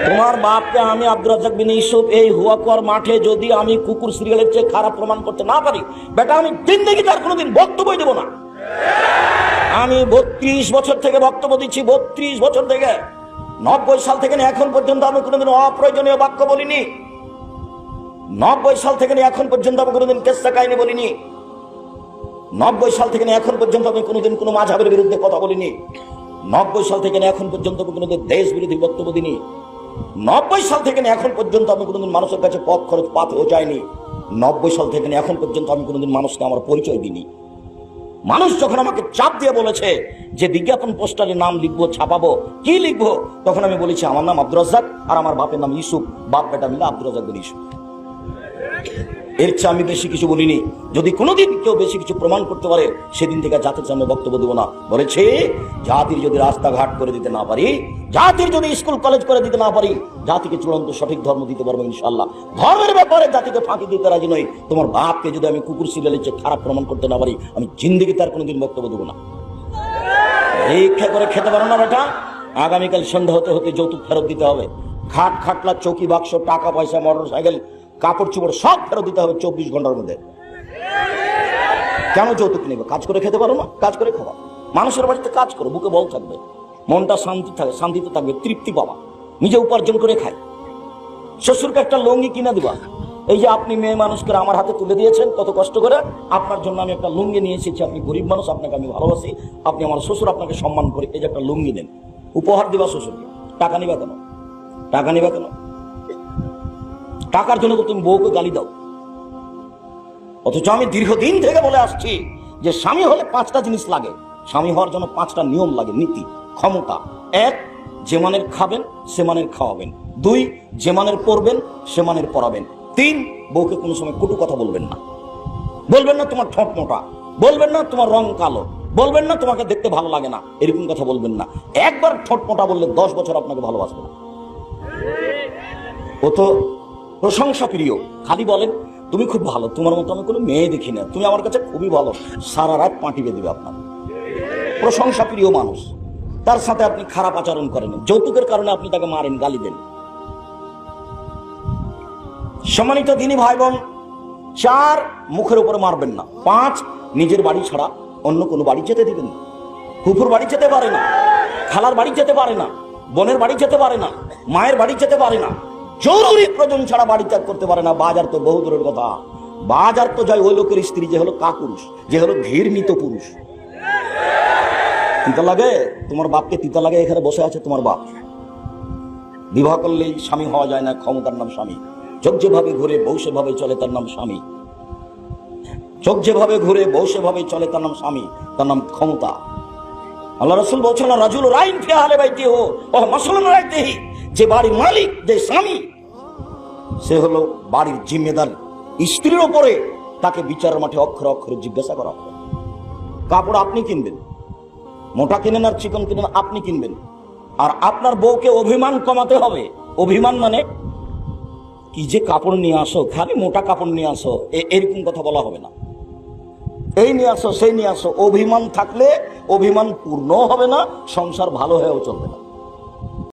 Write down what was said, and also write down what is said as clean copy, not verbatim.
তোমার বাপকে আমি আব্দুর রাজ্জাক বিন ইউসুফ এই হুয়াকুয়ার মাঠে যদি আমি কুকুর সিরিয়ালের চেয়ে খারাপ প্রমাণ করতে না পারি, বেটা আমি জিন্দেগিতে আর কোনোদিন বক্তব্য দেব না। আমি 32 বছর থেকে বক্তব্য দিচ্ছি, 32 বছর থেকে। 90 সাল থেকে এখন পর্যন্ত আমি কোনোদিন অপ্রয়োজনীয় বাক্য বলিনি। 90 সাল থেকে এখন পর্যন্ত আমি কোনোদিন কেসা কাহিনী বলিনি। 90 সাল থেকে এখন পর্যন্ত আমি কোনোদিন কোনো মাযহাবের বিরুদ্ধে কথা বলিনি। 90 সাল থেকে এখন পর্যন্ত আমি কোনোদিন দেশ বিরোধী বক্তব্য দিইনি। 90 সাল থেকে এখন পর্যন্ত আমি কোনোদিন মানুষের কাছে পথ খরচ পাতেও যাইনি। 90 সাল থেকে এখন পর্যন্ত আমি কোনোদিন মানুষকে আমার পরিচয় দিইনি। মানুষ যখন আমাকে চাপ দিয়ে বলেছে যে বিজ্ঞাপন পোস্টারে নাম লিখবো, ছাপাবো, কি লিখবো, তখন আমি বলেছি আমার নাম আব্দুর রাজ্জাক আর আমার বাপের নাম ইউসুফ, বাপ বেটা মিলে আব্দুর রাজ্জাক বিন ইউসুফ। এর চেয়ে আমি বেশি কিছু বলিনি। যদি কোনোদিন কেউ বেশি কিছু প্রমাণ করতে পারে, সেদিন থেকে জাতির সামনে বক্তব্য দেবো না। বলেছে জাতির যদি রাস্তাঘাট করে দিতে না পারি, জাতির যদি স্কুল কলেজ করে দিতে না পারি, জাতিকে চূড়ান্ত সঠিক ধর্ম দিতে পারবো ইনশাআল্লাহ। ধর্মের ব্যাপারে জাতিকে ফাঁকি দিতে রাজি নই। তোমার বাপকে যদি আমি কুকুর সিরিয়ালের চেয়ে খারাপ প্রমাণ করতে না পারি, আমি জিন্দেগিতে আর কোনোদিন বক্তব্য দেবো না। পরীক্ষা করে খেতে পারো না বেটা, আগামীকাল সন্ধ্যা হতে হতে যৌতুক ফেরত দিতে হবে। খাট খাটলা, চৌকি বাক্স, টাকা পয়সা, মোটর সাইকেল, কাপড় চোপড় সব ফেরত দিতে হবে 24 ঘন্টার মধ্যে। কেন যৌতুক নেবে? কাজ করে খেতে পারো না, কাজ করে খাওয়া। মানুষের বাড়িতে কাজ করো, বুকে বল থাকবে, মনটা শান্তিতে থাকবে, তৃপ্তি পাবা, নিজে উপার্জন করে খাই। শ্বশুরকে একটা লুঙ্গি কিনে দিবা। এই যে আপনি মেয়ে মানুষকে আমার হাতে তুলে দিয়েছেন কত কষ্ট করে, আপনার জন্য আমি একটা লুঙ্গি নিয়ে এসেছি। আপনি গরিব মানুষ, আপনাকে আমি ভালোবাসি, আপনি আমার শ্বশুর, আপনাকে সম্মান করি, এই যে একটা লুঙ্গি দেন, উপহার দিবা শ্বশুরকে। টাকা নিবা কেন? টাকা নিবা কেন? টাকার জন্য তো তুমি বউকে গালি দাও। অথচ আমি দীর্ঘদিন থেকে বলে আসছি যে স্বামী হলে 5টা জিনিস লাগে। স্বামী হওয়ার জন্য 5টা নিয়ম লাগে, নীতি, ক্ষমতা। 1, যে মানের খাবেন সে মানের খাওয়াবেন। 2, যে মানের পড়বেন সে মানের পড়াবেন। 3, বউকে কোনো সময় কটু কথা বলবেন না। বলবেন না তোমার ঠোঁট মোটা, বলবেন না তোমার রং কালো, বলবেন না তোমাকে দেখতে ভালো লাগে না, এরকম কথা বলবেন না। একবার ঠোঁট মোটা বললে 10 বছর আপনাকে ভালোবাসবে না। ও তো প্রশংসা প্রিয়, খালি বলেন তুমি খুব ভালো, তোমার মতো আমি কোনো মেয়ে দেখি না, তুমি আমার কাছে খুবই ভালো, সারা রাত পাঁটি বেঁধে দেবে আপনার। প্রশংসা প্রিয় মানুষ, তার সাথে আপনি খারাপ আচরণ করেন, যৌতুকের কারণে আপনি তাকে মারেন, গালি দেন। সম্মানিত দিনী ভাই বোন, 4, মুখের উপরে মারবেন না। 5, নিজের বাড়ি ছাড়া অন্য কোনো বাড়ি যেতে দিবেন না। ফুফুর বাড়ি যেতে পারে না, খালার বাড়ি যেতে পারে না, বোনের বাড়ি যেতে পারে না, মায়ের বাড়ি যেতে পারে না, জরুরি প্রয়োজন ছাড়া বাড়ি ত্যাগ করতে পারে না। বাজার তো বহু দূরের কথা, বাজার তো যায় ওই লোকের স্ত্রী যে হলো কাপুরুষ, যে হলো ঘৃণিত পুরুষ। তিতা লাগে তোমার বাপকে, তিতা লাগে এখানে বসে আছে তোমার বাপ। বিবাহ করলেই স্বামী হওয়া যায় না, ক্ষমতার নাম স্বামী। চোখ যেভাবে ঘুরে বউ সেভাবে চলে, তার নাম স্বামী। চোখ যেভাবে ঘুরে বউ সেভাবে চলে, তার নাম স্বামী, তার নাম ক্ষমতা। আল্লাহ রাসূল বলছেন রাজুল রাইন ফি আহলি বাইতিহি ওয়া মাসউলুন আন রাইতিহি, যে বাড়ির মালিক, যে স্বামী, সে হলো বাড়ির জিম্মেদার। স্ত্রীর উপরে তাকে বিচারের মাঠে অক্ষরে অক্ষরে জিজ্ঞাসা করা হবে। কাপড় আপনি কিনবেন, মোটা কিনেন আর চিকন কিনেন আপনি কিনবেন। আর আপনার বউকে অভিমান কমাতে হবে। অভিমান মানে কি যে কাপড় নিয়ে আসো, খালি মোটা কাপড় নিয়ে আসো, এরকম কথা বলা হবে না। এই নিয়ে আসো, সেই নিয়ে আসো। অভিমান থাকলে অভিমান পূর্ণ হবে না, সংসার ভালো হয়েও চলবে না।